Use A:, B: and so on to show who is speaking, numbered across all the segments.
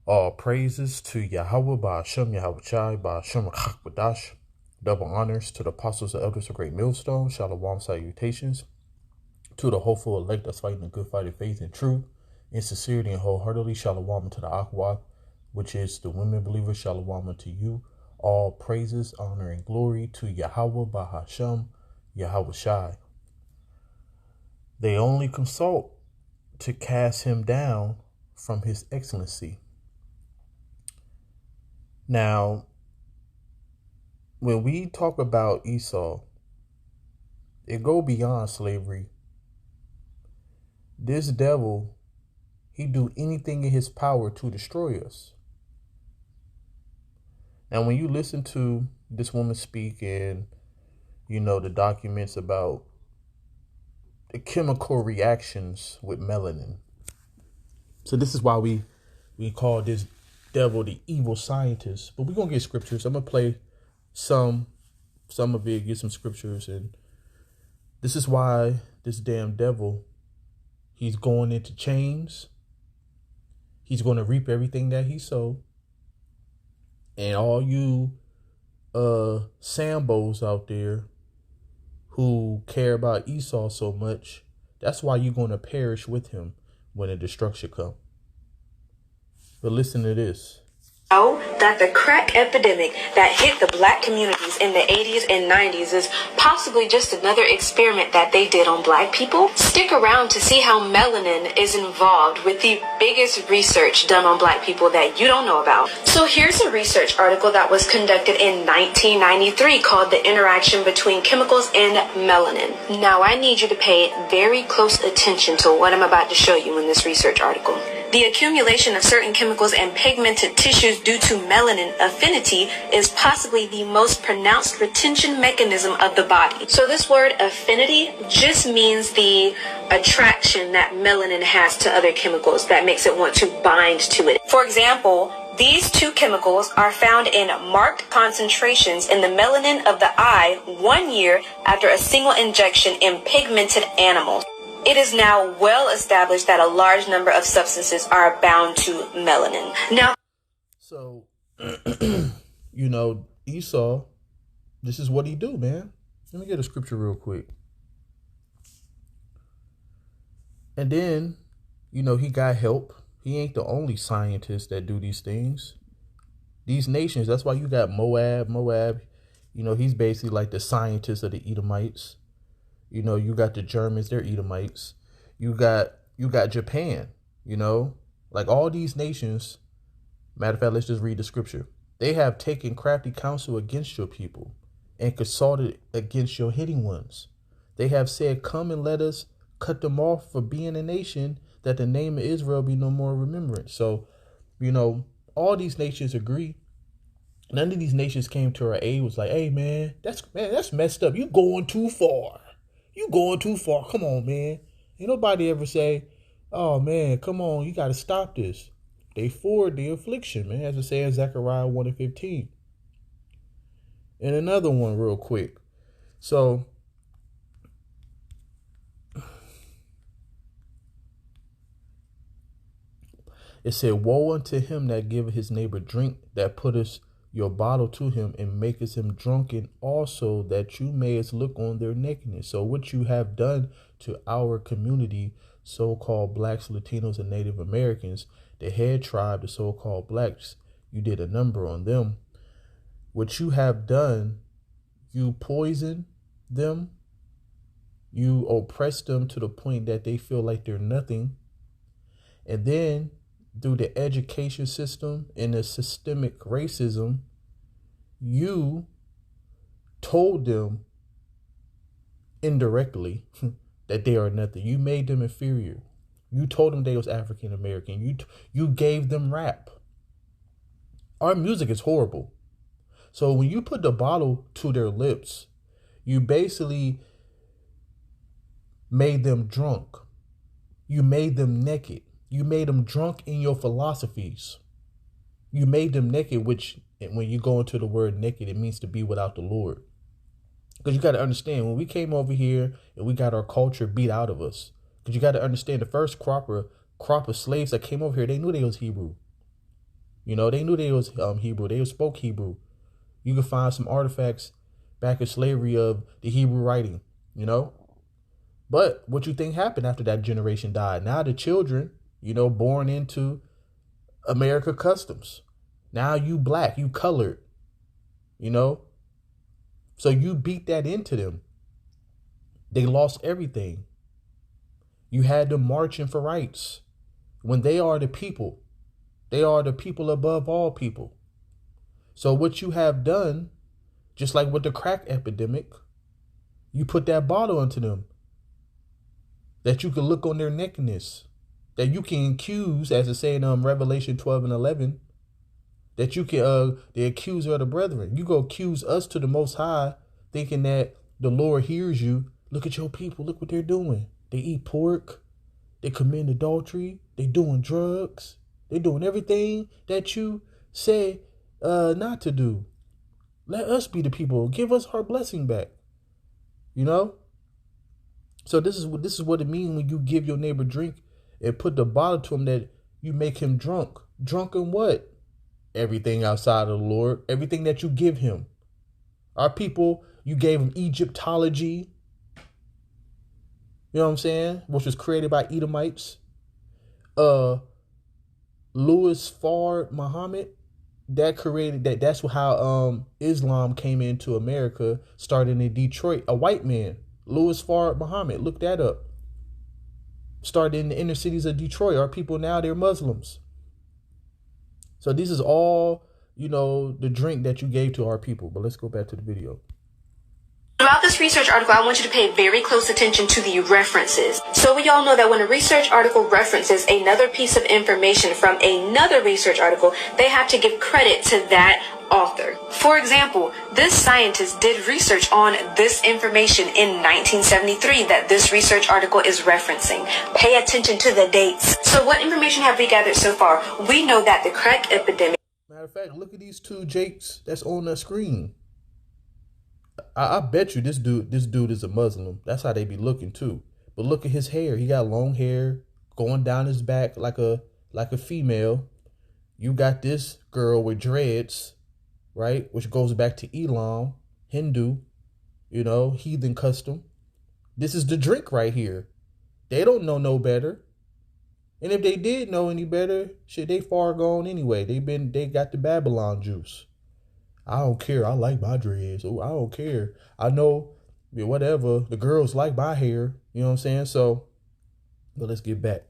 A: All praises to Yahweh Ba'Shem Yahweh Chai Ba'Shem Chakbadash. Double honors to the apostles and elders of Great Millstone. Shalom salutations to the hopeful elect that's fighting the good fight of faith and truth, in sincerity and wholeheartedly. Shalom to the Akwab, which is the women believers. Shalom to you. All praises, honor, and glory to Yahweh Ba'Shem Yahweh Chai. They only consult to cast him down from his excellency. Now, when we talk about Esau, it go beyond slavery. This devil, he do anything in his power to destroy us. Now, when you listen to this woman speak and, the documents about the chemical reactions with melanin. So this is why we call this devil the evil scientist. But we're going to get scriptures. I'm going to play some of it, get some scriptures. And this is why this damn devil, he's going into chains. He's going to reap everything that he sowed. And all you Sambos out there who care about Esau so much, that's why you're going to perish with him when the destruction comes. But listen to this.
B: Know that the crack epidemic that hit the black communities in the 80s and 90s is possibly just another experiment that they did on black people? Stick around to see how melanin is involved with the biggest research done on black people that you don't know about. So here's a research article that was conducted in 1993 called The Interaction Between Chemicals and Melanin. Now I need you to pay very close attention to what I'm about to show you in this research article. The accumulation of certain chemicals and pigmented tissues due to melanin affinity is possibly the most pronounced retention mechanism of the body. So this word affinity just means the attraction that melanin has to other chemicals that makes it want to bind to it. For example, these two chemicals are found in marked concentrations in the melanin of the eye 1 year after a single injection in pigmented animals. It is now well established that a large number of substances are bound to melanin. Now,
A: so, Esau, this is what he do, man. Let me get a scripture real quick. And then, he got help. He ain't the only scientist that do these things. These nations, that's why you got Moab. He's basically like the scientist of the Edomites. You got the Germans, they're Edomites. You got Japan, like all these nations. Matter of fact, let's just read the scripture. They have taken crafty counsel against your people and consulted against your hidden ones. They have said, come and let us cut them off for being a nation, that the name of Israel be no more remembrance. So, all these nations agree. None of these nations came to our aid, was like, hey, man, that's messed up. You going too far. You going too far. Come on, man. Ain't nobody ever say, oh, man, come on, you got to stop this. They forward the affliction, man, as it says in Zechariah 1:15. And another one real quick. So, it said, woe unto him that giveth his neighbor drink, that putteth your bottle to him and maketh him drunken also, that you mayest look on their nakedness. So what you have done to our community, so-called blacks, Latinos, and Native Americans, the head tribe, the so-called blacks, you did a number on them. What you have done, you poison them, you oppress them to the point that they feel like they're nothing. And then through the education system and the systemic racism, you told them indirectly that they are nothing. You made them inferior. You told them they was African American. You gave them rap. Our music is horrible. So when you put the bottle to their lips, you basically made them drunk. You made them naked. You made them drunk in your philosophies. You made them naked, which when you go into the word naked, it means to be without the Lord. Because you got to understand, when we came over here and we got our culture beat out of us, because you got to understand the first crop of slaves that came over here, they knew they was Hebrew. You know, they knew they was Hebrew. They spoke Hebrew. You can find some artifacts back in slavery of the Hebrew writing, you know. But what you think happened after that generation died? Now the children, you know, born into America customs. Now you black, you colored, you know. So you beat that into them. They lost everything. You had them marching for rights when they are the people. They are the people above all people. So what you have done, just like with the crack epidemic, you put that bottle into them that you can look on their nakedness, that you can accuse, as it say in Revelation 12 and 11, that you can, the accuser of the brethren. You go accuse us to the Most High, thinking that the Lord hears you. Look at your people. Look what they're doing. They eat pork. They commit adultery. They doing drugs. They doing everything that you say not to do. Let us be the people. Give us our blessing back. You know? So this is what it means when you give your neighbor drink and put the bottle to him, that you make him drunk. Drunk in what? Everything outside of the Lord. Everything that you give him. Our people, you gave them Egyptology. You know what I'm saying? Which was created by Edomites. Louis Fard Muhammad, that created that. That's how Islam came into America, starting in Detroit. A white man, Louis Fard Muhammad. Look that up. Started in the inner cities of Detroit. Our people now, they're Muslims. So this is all, you know, the drink that you gave to our people. But let's go back to the video.
B: Throughout this research article, I want you to pay very close attention to the references. So we all know that when a research article references another piece of information from another research article, they have to give credit to that author. For example, this scientist did research on this information in 1973 that this research article is referencing. Pay attention to the dates. So what information have we gathered so far? We know that the crack epidemic...
A: Matter of fact, look at these two Jakes that's on the screen. I bet you this dude is a Muslim. That's how they be looking too. But look at his hair. He got long hair going down his back like a female. You got this girl with dreads, right? Which goes back to Elam, Hindu, you know, heathen custom. This is the drink right here. They don't know no better. And if they did know any better, shit, they far gone anyway. They got the Babylon juice. I don't care. I like my dreads. Oh, I don't care. I know, whatever. The girls like my hair. You know what I'm saying? So, but let's get back.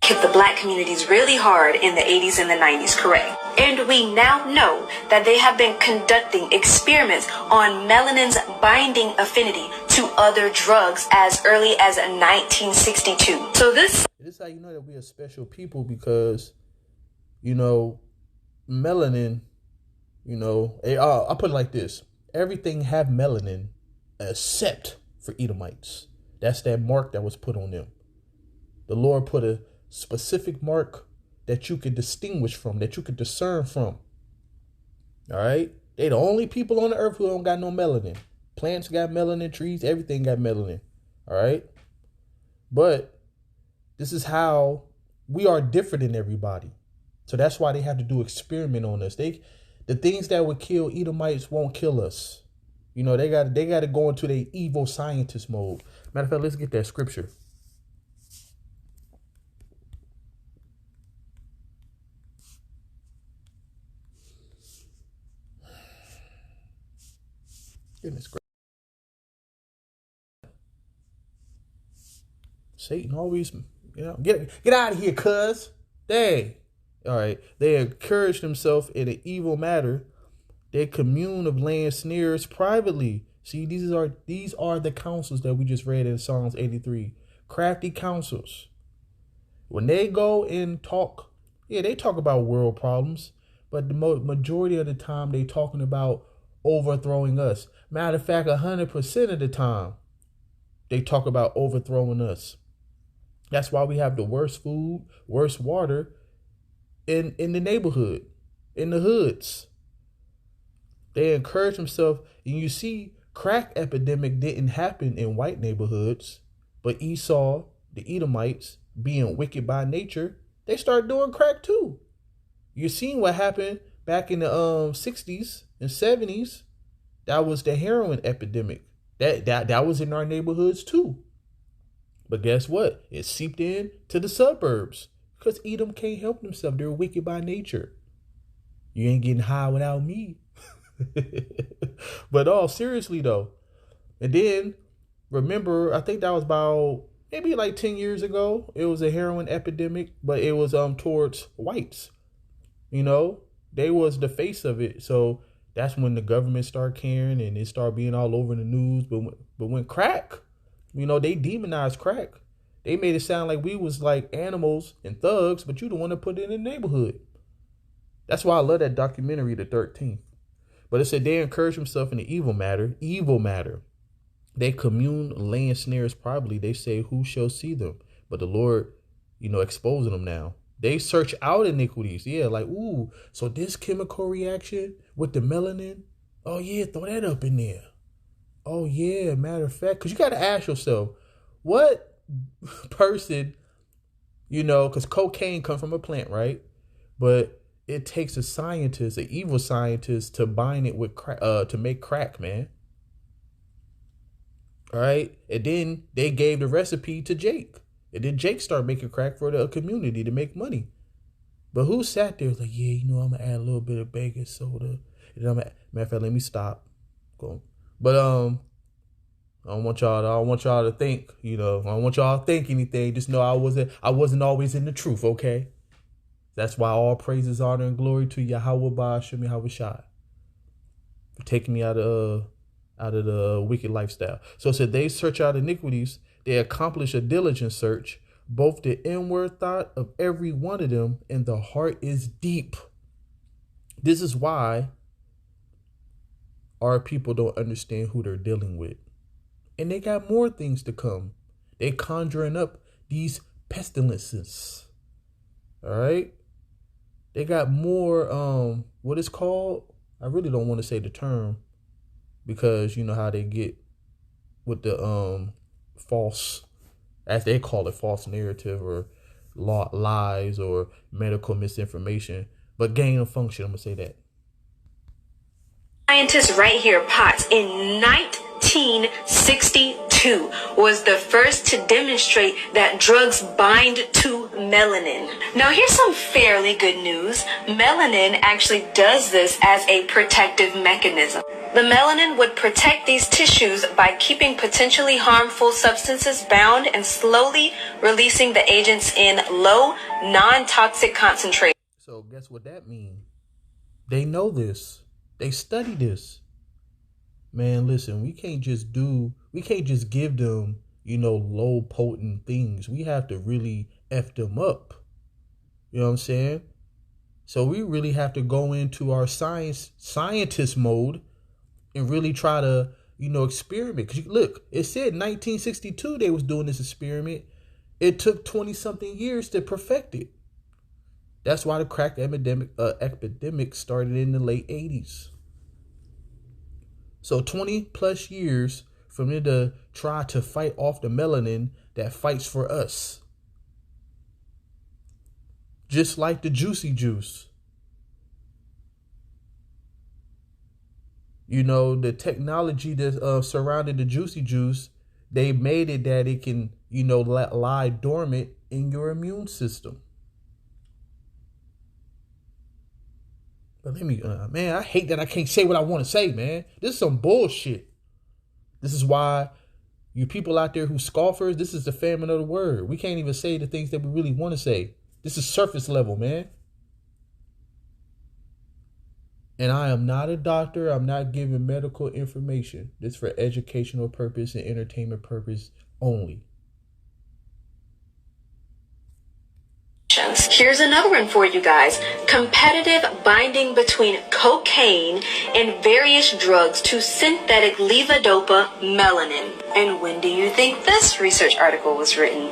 B: Hit the black communities really hard in the 80s and the 90s, correct? And we now know that they have been conducting experiments on melanin's binding affinity to other drugs as early as 1962. So this
A: is how you know that we're a special people, because, you know, melanin, you know, I'll put it like this. Everything have melanin except for Edomites. That's that mark that was put on them. The Lord put a specific mark that you could distinguish from, that you could discern from. All right? They the only people on the earth who don't got no melanin. Plants got melanin, trees, everything got melanin. All right? But this is how we are different than everybody. So that's why they have to do experiment on us. The things that would kill Edomites won't kill us. You know, they got to go into their evil scientist mode. Matter of fact, let's get that scripture. Goodness gracious. Satan always, you know, get out of here, cuz. Dang. All right. They encourage themselves in an evil matter. They commune of laying snares privately. See, these are the counsels that we just read in Psalms 83. Crafty counsels. When they go and talk, they talk about world problems, but the majority of the time they talking about overthrowing us. Matter of fact, 100% of the time they talk about overthrowing us. That's why we have the worst food, worst water in the neighborhood, in the hoods. They encourage themselves, and you see, crack epidemic didn't happen in white neighborhoods, but Esau, the Edomites, being wicked by nature, they start doing crack too. You seen what happened back in the 60s and 70s. That was the heroin epidemic. That was in our neighborhoods too. But guess what? It seeped in to the suburbs because Edom can't help themselves. They're wicked by nature. You ain't getting high without me. But all seriously though. And then remember, I think that was about maybe like 10 years ago. It was a heroin epidemic, but it was towards whites. You know, they was the face of it. So that's when the government started caring and it started being all over the news. But when crack, you know, they demonized crack. They made it sound like we was like animals and thugs, but you the one that put it in the neighborhood. That's why I love that documentary, The 13th. But it said they encourage themselves in the evil matter. They commune, laying snares privately. They say, who shall see them? But the Lord, you know, exposing them now. They search out iniquities. Yeah, like, ooh, so this chemical reaction with the melanin, oh, yeah, throw that up in there. Oh, yeah, matter of fact, because you got to ask yourself, what person, you know, because cocaine comes from a plant, right? But it takes a scientist, an evil scientist, to bind it with crack, to make crack, man. All right. And then they gave the recipe to Jake. And then Jake started making crack for the community to make money. But who sat there like, yeah, you know, I'm gonna add a little bit of baking soda. And I'm matter of fact, let me stop. Go. But I don't want y'all to think, you know, I don't want y'all to think anything. Just know I wasn't always in the truth, okay? That's why all praises, honor, and glory to Yahweh Ba'ashem Yahweh Shai for taking me out of the wicked lifestyle. So it said they search out iniquities. They accomplish a diligent search, both the inward thought of every one of them, and the heart is deep. This is why our people don't understand who they're dealing with. And they got more things to come. They conjuring up these pestilences. All right. They got more, what it's called. I really don't want to say the term because you know how they get with the false, as they call it, false narrative or lies or medical misinformation. But gain of function, I'm going to say that.
B: Scientist right here, Potts, in 1962 was the first to demonstrate that drugs bind to melanin. Now here's some fairly good news. Melanin actually does this as a protective mechanism. The melanin would protect these tissues by keeping potentially harmful substances bound and slowly releasing the agents in low, non-toxic concentration.
A: So guess what that means? They know this. They study this. Man, listen, we can't just give them, you know, low potent things. We have to really F them up. You know what I'm saying? So we really have to go into our scientist mode and really try to, you know, experiment. Because look, it said 1962 they was doing this experiment. It took 20 something years to perfect it. That's why the crack epidemic started in the late 80s. So 20 plus years for them to try to fight off the melanin that fights for us. Just like the juicy juice. You know, the technology that surrounded the juicy juice, they made it that it can, you know, lie dormant in your immune system. But let me, man, I hate that I can't say what I want to say, man. This is some bullshit. This is why you people out there who scoffers, this is the famine of the word. We can't even say the things that we really want to say. This is surface level, man. And I am not a doctor. I'm not giving medical information. This is for educational purpose and entertainment purpose only.
B: Here's another one for you guys. Competitive binding between cocaine and various drugs to synthetic levodopa melanin. And when do you think this research article was written?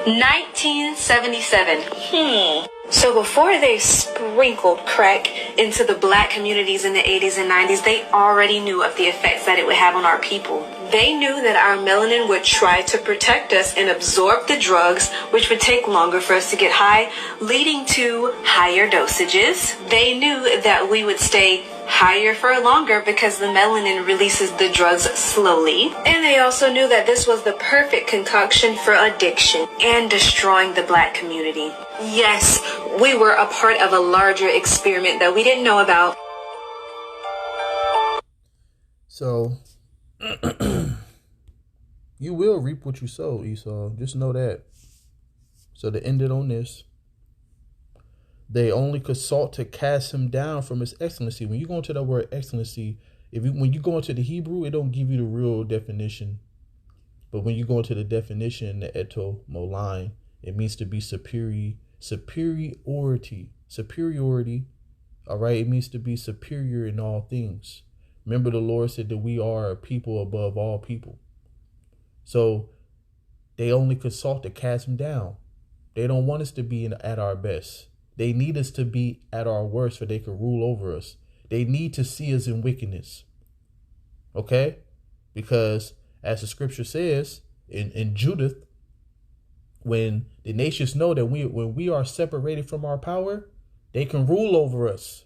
B: 1977. So before they sprinkled crack into the black communities in the 80s and 90s, they already knew of the effects that it would have on our people. They knew that our melanin would try to protect us and absorb the drugs, which would take longer for us to get high, leading to higher dosages. They knew that we would stay higher for longer because the melanin releases the drugs slowly. And they also knew that this was the perfect concoction for addiction and destroying the Black community. Yes, we were a part of a larger experiment that we didn't know about.
A: So you will reap what you sow, Esau. Just know that. So to end it on this, they only could sought to cast him down from his excellency. When you go into the word excellency, when you go into the Hebrew, it don't give you the real definition. But when you go into the definition, the etymology, it means to be superiority. All right, it means to be superior in all things. Remember, the Lord said that we are a people above all people. So they only could sought to cast him down. They don't want us to be at our best. They need us to be at our worst so they can rule over us. They need to see us in wickedness. Okay? Because as the scripture says in Judith, when the nations know that when we are separated from our power, they can rule over us.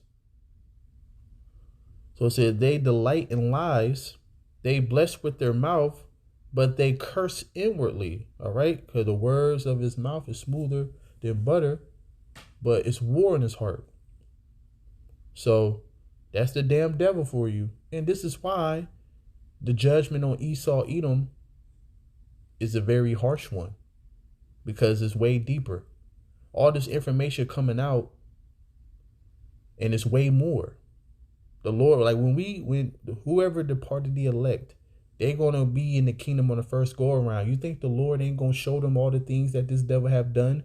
A: So it said they delight in lies. They bless with their mouth, but they curse inwardly. All right? Because the words of his mouth is smoother than butter, but it's war in his heart. So that's the damn devil for you. And this is why the judgment on Esau, Edom is a very harsh one, because it's way deeper. All this information coming out, and it's way more. The Lord, like when whoever departed the elect, they're going to be in the kingdom on the first go around. You think the Lord ain't going to show them all the things that this devil have done?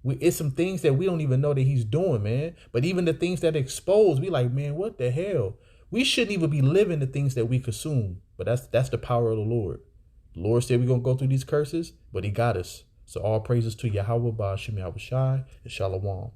A: It's some things that we don't even know that he's doing, man. But even the things that expose, we like, man, what the hell? We shouldn't even be living the things that we consume. But that's the power of the Lord. The Lord said we're going to go through these curses, but he got us. So all praises to Yahweh, Ba'ashem Yahushai, and Shalom.